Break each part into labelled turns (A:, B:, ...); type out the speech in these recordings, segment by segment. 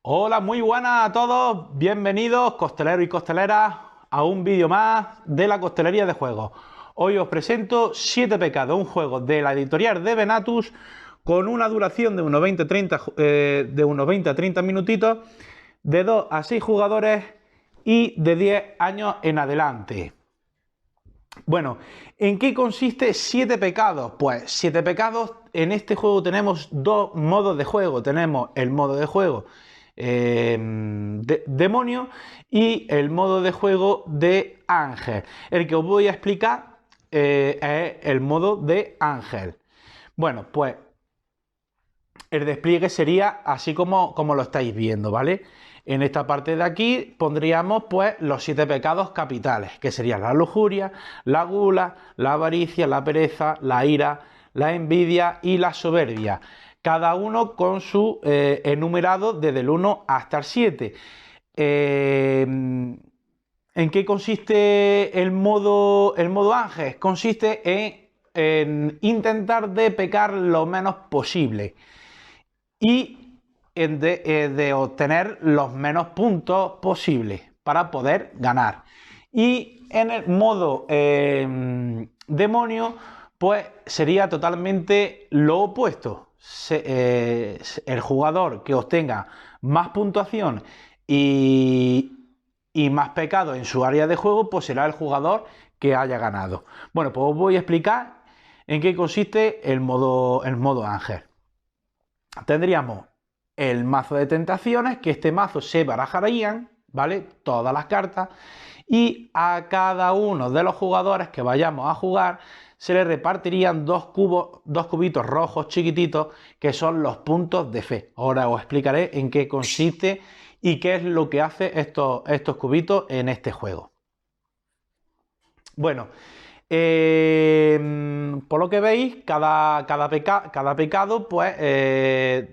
A: Hola, muy buenas a todos, bienvenidos costeleros y costeleras a un vídeo más de la costelería de juegos. Hoy os presento 7 pecados, un juego de la editorial de Venatus con una duración de unos 20 a 30 minutitos, de 2 a 6 jugadores y de 10 años en adelante. Bueno, ¿en qué consiste 7 pecados? Pues 7 pecados, en este juego tenemos dos modos de juego. Tenemos el modo de juego demonio y el modo de juego de ángel. El que os voy a explicar es el modo de ángel. Bueno, pues el despliegue sería así como lo estáis viendo, ¿vale? En esta parte de aquí pondríamos pues los 7 pecados capitales, que serían la lujuria, la gula, la avaricia, la pereza, la ira, la envidia y la soberbia. Cada uno con su enumerado desde el 1 hasta el 7. ¿En qué consiste el modo ángel? Consiste en intentar de pecar lo menos posible y de obtener los menos puntos posibles para poder ganar. Y en el modo demonio, pues sería totalmente lo opuesto. El jugador que obtenga más puntuación y más pecado en su área de juego, pues será el jugador que haya ganado. Bueno, pues os voy a explicar en qué consiste el modo ángel. Tendríamos el mazo de tentaciones, que este mazo se barajarían, ¿vale? Todas las cartas, y a cada uno de los jugadores que vayamos a jugar se le repartirían dos cubitos rojos chiquititos, que son los puntos de fe. Ahora os explicaré en qué consiste y qué es lo que hace estos cubitos en este juego. Bueno, por lo que veis, cada pecado pues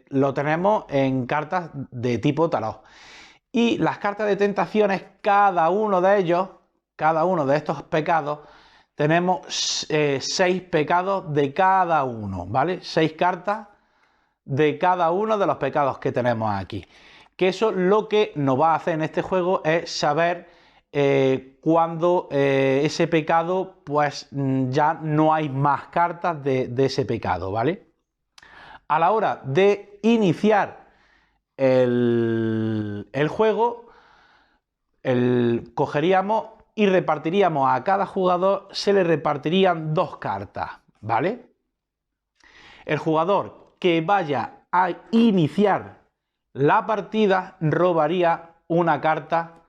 A: lo tenemos en cartas de tipo tarot. Y las cartas de tentaciones, cada uno de ellos, cada uno de estos pecados, tenemos 6 pecados de cada uno, ¿vale? 6 cartas de cada uno de los pecados que tenemos aquí. Que eso lo que nos va a hacer en este juego es saber cuando ese pecado, pues ya no hay más cartas de ese pecado, ¿vale? A la hora de iniciar el juego, cogeríamos y repartiríamos a cada jugador, se le repartirían 2 cartas, ¿vale? El jugador que vaya a iniciar la partida robaría una carta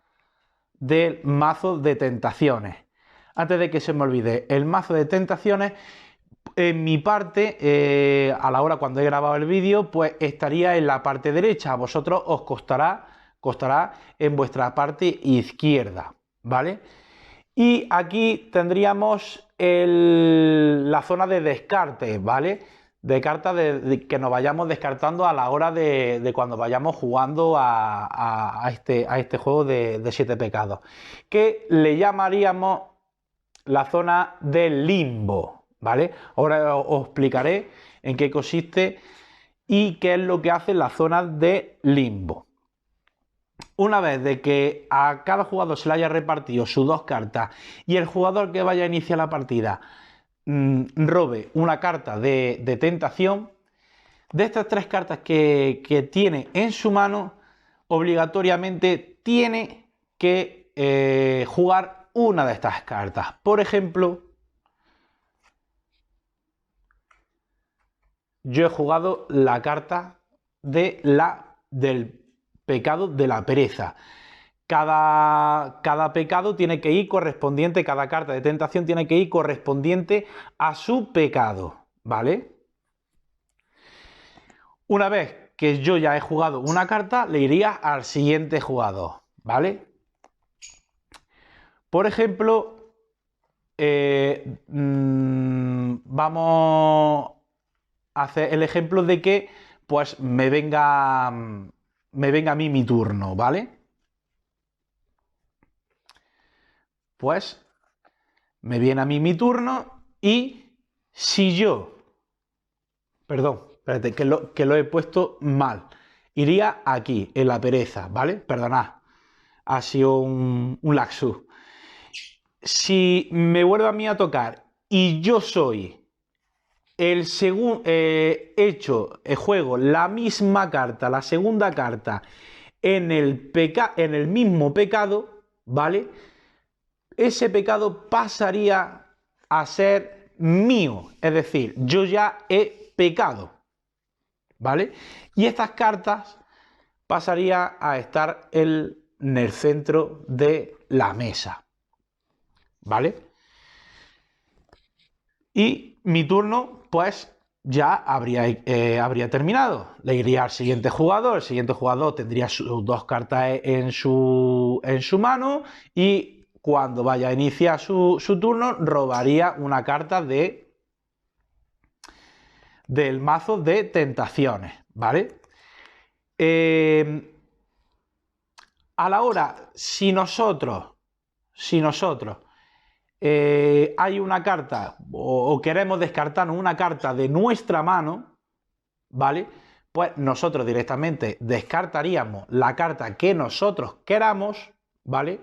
A: del mazo de tentaciones. Antes de que se me olvide, el mazo de tentaciones, en mi parte, a la hora cuando he grabado el vídeo, pues estaría en la parte derecha. A vosotros os costará en vuestra parte izquierda, ¿vale? Y aquí tendríamos la zona de descarte, ¿vale? De cartas que nos vayamos descartando a la hora de cuando vayamos jugando a este juego de 7 pecados, que le llamaríamos la zona del limbo, ¿vale? Ahora os explicaré en qué consiste y qué es lo que hace la zona de limbo. Una vez de que a cada jugador se le haya repartido sus 2 cartas y el jugador que vaya a iniciar la partida robe una carta de tentación, de estas 3 cartas que tiene en su mano, obligatoriamente tiene que jugar una de estas cartas. Por ejemplo, yo he jugado la carta del pecado de la pereza. Cada pecado tiene que ir correspondiente, cada carta de tentación tiene que ir correspondiente a su pecado, ¿vale? Una vez que yo ya he jugado una carta, le iría al siguiente jugador, ¿vale? Por ejemplo, vamos a hacer el ejemplo de que pues me venga a mí mi turno, ¿vale? Pues me viene a mí mi turno y si yo, perdón, espérate, que lo he puesto mal. iría aquí, en la pereza, ¿vale? Perdonad, ha sido un lapsus. Si me vuelve a mí a tocar y yo soy el segundo juego la misma carta, la segunda carta en el mismo pecado, ¿vale? Ese pecado pasaría a ser mío, es decir, yo ya he pecado, ¿vale? Y estas cartas pasarían a estar en el centro de la mesa, ¿vale? Y mi turno, pues ya habría terminado. Le iría al siguiente jugador. El siguiente jugador tendría sus dos cartas en su mano y cuando vaya a iniciar su turno, robaría una carta del mazo de tentaciones, ¿vale? A la hora, si nosotros hay una carta o queremos descartarnos una carta de nuestra mano, ¿vale? Pues nosotros directamente descartaríamos la carta que nosotros queramos, ¿vale?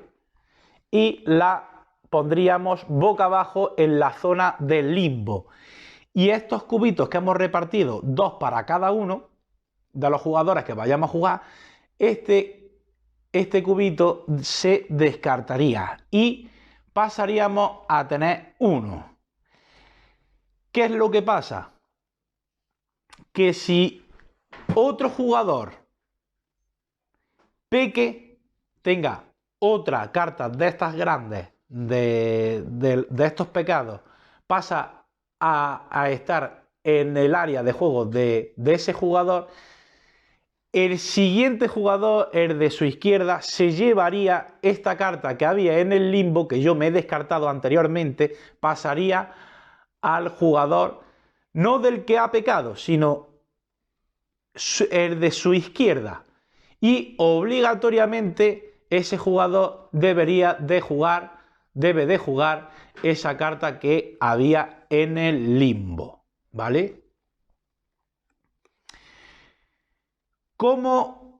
A: Y la pondríamos boca abajo en la zona del limbo. Y estos cubitos que hemos repartido, 2 para cada uno de los jugadores que vayamos a jugar, este cubito se descartaría y pasaríamos a tener 1. ¿Qué es lo que pasa? Que si otro jugador peque, tenga otra carta de estas grandes, de estos pecados, pasa a estar en el área de juego de ese jugador, el siguiente jugador, el de su izquierda, se llevaría esta carta que había en el limbo, que yo me he descartado anteriormente, pasaría al jugador, no del que ha pecado, sino el de su izquierda. Y obligatoriamente ese jugador debe de jugar esa carta que había en el limbo, ¿vale? ¿Cómo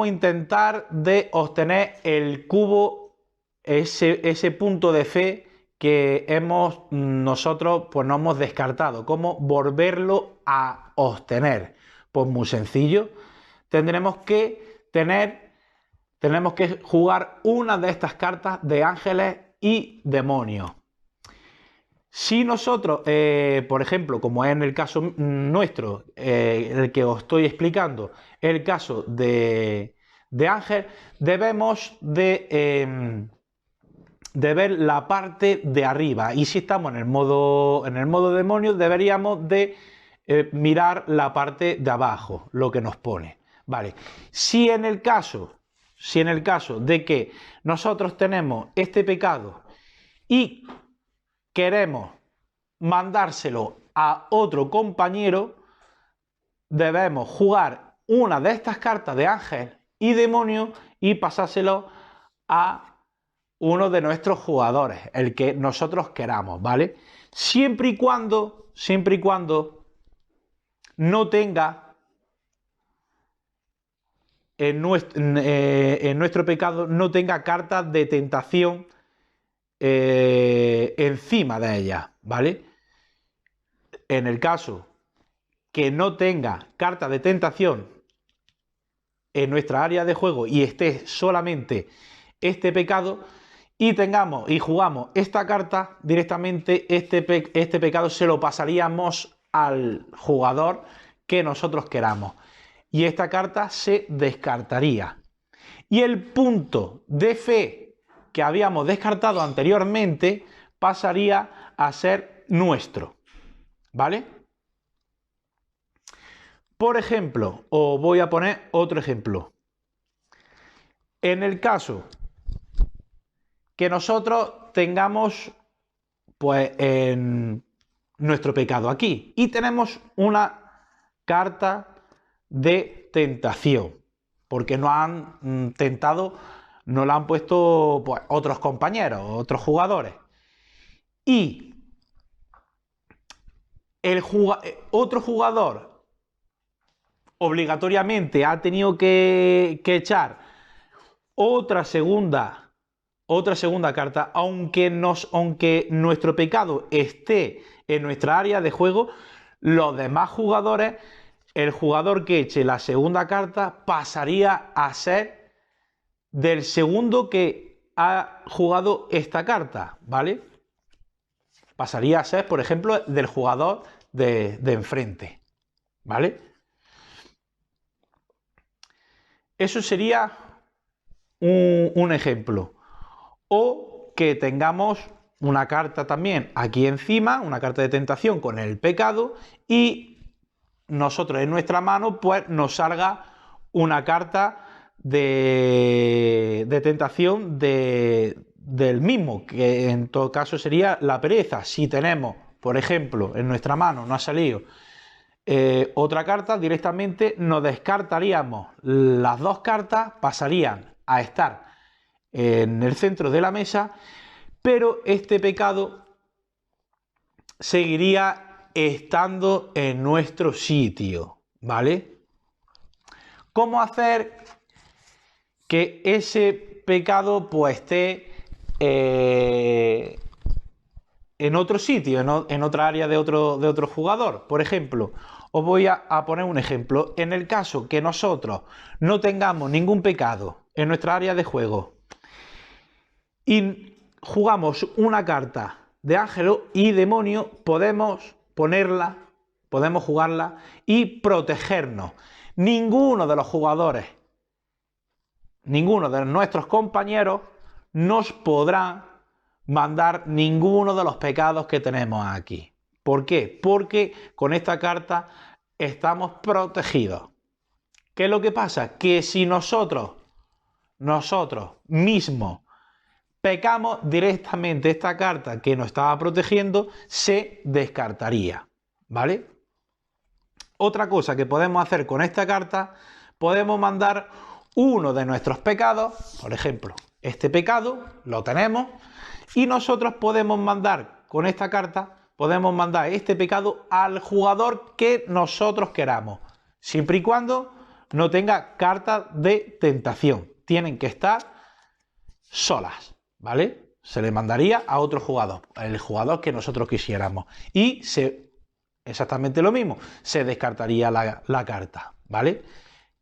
A: intentar de obtener el cubo, ese punto de fe que nosotros pues no hemos descartado? ¿Cómo volverlo a obtener? Pues muy sencillo. Tenemos que jugar una de estas cartas de ángeles y demonios. Si nosotros, por ejemplo, como es en el caso nuestro, el que os estoy explicando, el caso de Ángel, debemos de ver la parte de arriba. Y si estamos en el modo demonio, deberíamos de mirar la parte de abajo, lo que nos pone. Vale. Si en el caso de que nosotros tenemos este pecado y queremos mandárselo a otro compañero, debemos jugar una de estas cartas de ángel y demonio y pasárselo a uno de nuestros jugadores, el que nosotros queramos, ¿vale? Siempre y cuando no tenga en nuestro pecado, no tenga cartas de tentación encima de ella, ¿vale? En el caso que no tenga carta de tentación en nuestra área de juego y esté solamente este pecado y jugamos esta carta, directamente este pecado se lo pasaríamos al jugador que nosotros queramos y esta carta se descartaría. Y el punto de fe que habíamos descartado anteriormente pasaría a ser nuestro, ¿vale? Por ejemplo, os voy a poner otro ejemplo. En el caso que nosotros tengamos pues en nuestro pecado aquí y tenemos una carta de tentación porque nos han tentado, nos la han puesto pues, otros compañeros, otros jugadores. Y otro jugador obligatoriamente ha tenido que echar otra segunda carta, aunque nuestro pecado esté en nuestra área de juego, los demás jugadores, el jugador que eche la segunda carta pasaría a ser del segundo que ha jugado esta carta, ¿vale? Pasaría a ser, por ejemplo, del jugador de enfrente, ¿vale? Eso sería un ejemplo. O que tengamos una carta también aquí encima, una carta de tentación con el pecado, y nosotros en nuestra mano pues nos salga una carta de tentación del mismo, que en todo caso sería la pereza. Si tenemos, por ejemplo, en nuestra mano no ha salido otra carta, directamente nos descartaríamos las dos cartas, pasarían a estar en el centro de la mesa, pero este pecado seguiría estando en nuestro sitio, ¿vale? ¿Cómo hacer que ese pecado pues esté en otro sitio, en otra área de otro jugador? Por ejemplo, os voy a poner un ejemplo. En el caso que nosotros no tengamos ningún pecado en nuestra área de juego y jugamos una carta de ángel y demonio, podemos jugarla y protegernos. Ninguno de los jugadores, ninguno de nuestros compañeros nos podrá mandar ninguno de los pecados que tenemos aquí. ¿Por qué? Porque con esta carta estamos protegidos. ¿Qué es lo que pasa? Que si nosotros mismos pecamos, directamente esta carta que nos estaba protegiendo se descartaría, ¿vale? Otra cosa que podemos hacer con esta carta, podemos mandar uno de nuestros pecados, por ejemplo, este pecado lo tenemos, y nosotros podemos mandar con esta carta, podemos mandar este pecado al jugador que nosotros queramos, siempre y cuando no tenga carta de tentación. Tienen que estar solas, ¿vale? Se le mandaría a otro jugador, el jugador que nosotros quisiéramos, y exactamente lo mismo, se descartaría la carta, ¿vale?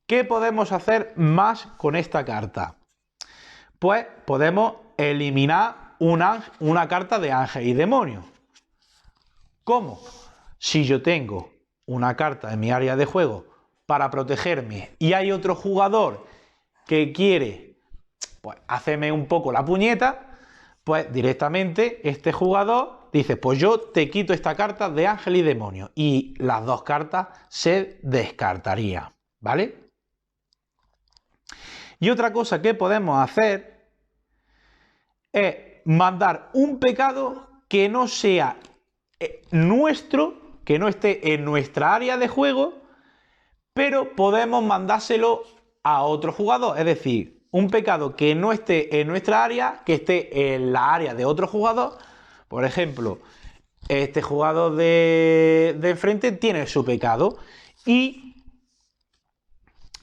A: ¿Qué podemos hacer más con esta carta? Pues podemos eliminar una carta de ángel y demonio. ¿Cómo? Si yo tengo una carta en mi área de juego para protegerme y hay otro jugador que quiere pues hacerme un poco la puñeta, pues directamente este jugador dice, pues yo te quito esta carta de ángel y demonio, y las dos cartas se descartarían, ¿vale? Y otra cosa que podemos hacer es mandar un pecado que no sea nuestro, que no esté en nuestra área de juego, pero podemos mandárselo a otro jugador, es decir, un pecado que no esté en nuestra área, que esté en la área de otro jugador. Por ejemplo, este jugador de enfrente tiene su pecado y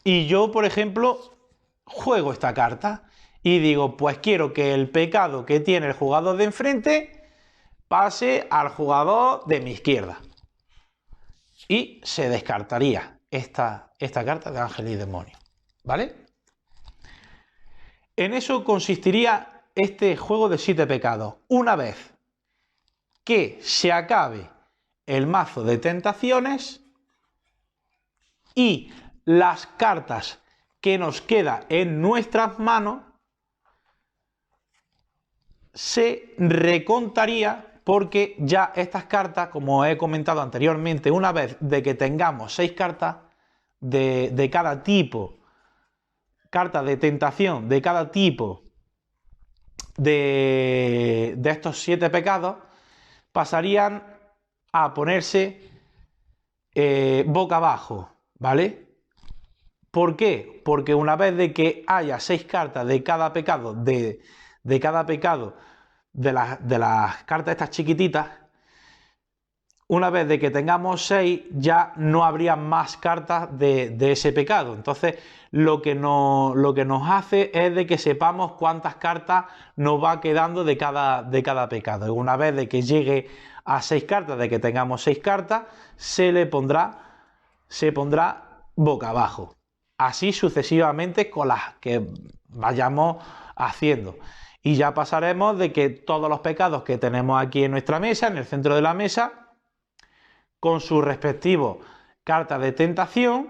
A: yo, por ejemplo, juego esta carta y digo, pues quiero que el pecado que tiene el jugador de enfrente pase al jugador de mi izquierda, y se descartaría esta carta de ángel y demonio, ¿vale? En eso consistiría este juego de 7 pecados. Una vez que se acabe el mazo de tentaciones y las cartas que nos queda en nuestras manos, se recontaría, porque ya estas cartas, como he comentado anteriormente, una vez de que tengamos 6 cartas de cada tipo, cartas de tentación de cada tipo de estos 7 pecados, pasarían a ponerse boca abajo, ¿vale? ¿Por qué? Porque una vez de que haya 6 cartas de cada pecado, de las cartas estas chiquititas, una vez de que tengamos 6, ya no habría más cartas de ese pecado. Entonces, lo que nos hace es de que sepamos cuántas cartas nos va quedando de cada pecado. Y una vez de que llegue a 6 cartas, de que tengamos 6 cartas, se pondrá boca abajo. Así sucesivamente con las que vayamos haciendo. Y ya pasaremos de que todos los pecados que tenemos aquí en nuestra mesa, en el centro de la mesa, con sus respectivos cartas de tentación,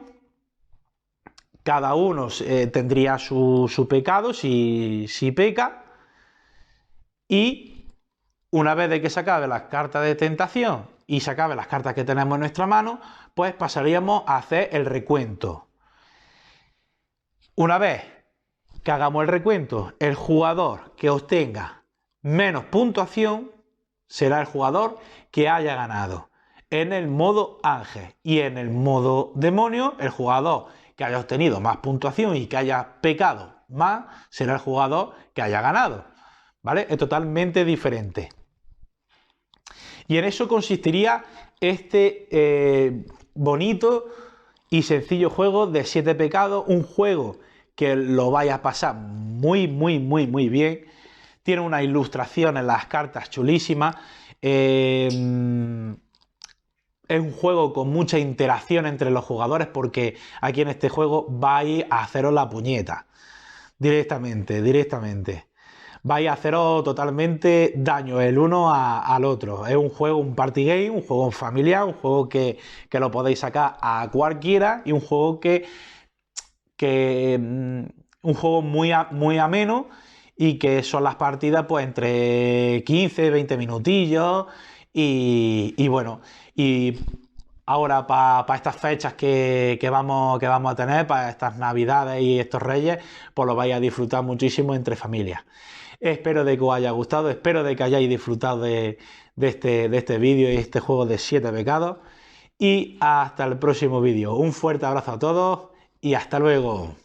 A: cada uno tendría su pecado si peca, y una vez de que se acabe las cartas de tentación y se acaben las cartas que tenemos en nuestra mano, pues pasaríamos a hacer el recuento. Una vez que hagamos el recuento, el jugador que obtenga menos puntuación será el jugador que haya ganado en el modo ángel, y en el modo demonio el jugador que haya obtenido más puntuación y que haya pecado más será el jugador que haya ganado, ¿vale? Es totalmente diferente. Y en eso consistiría este bonito y sencillo juego de 7 pecados, un juego que lo vaya a pasar muy bien. Tiene una ilustración en las cartas chulísimas. Es un juego con mucha interacción entre los jugadores, porque aquí en este juego vais a haceros la puñeta directamente. Vais a haceros totalmente daño el uno al otro. Es un juego, un party game, un juego familiar, un juego que lo podéis sacar a cualquiera, y un juego un juego muy ameno, y que son las partidas pues entre 15 20 minutillos, y bueno, y ahora para estas fechas que vamos a tener, para estas navidades y estos reyes, pues lo vais a disfrutar muchísimo entre familias. Espero de que os haya gustado, espero de que hayáis disfrutado de este vídeo y este juego de 7 pecados, y hasta el próximo vídeo. Un fuerte abrazo a todos y hasta luego.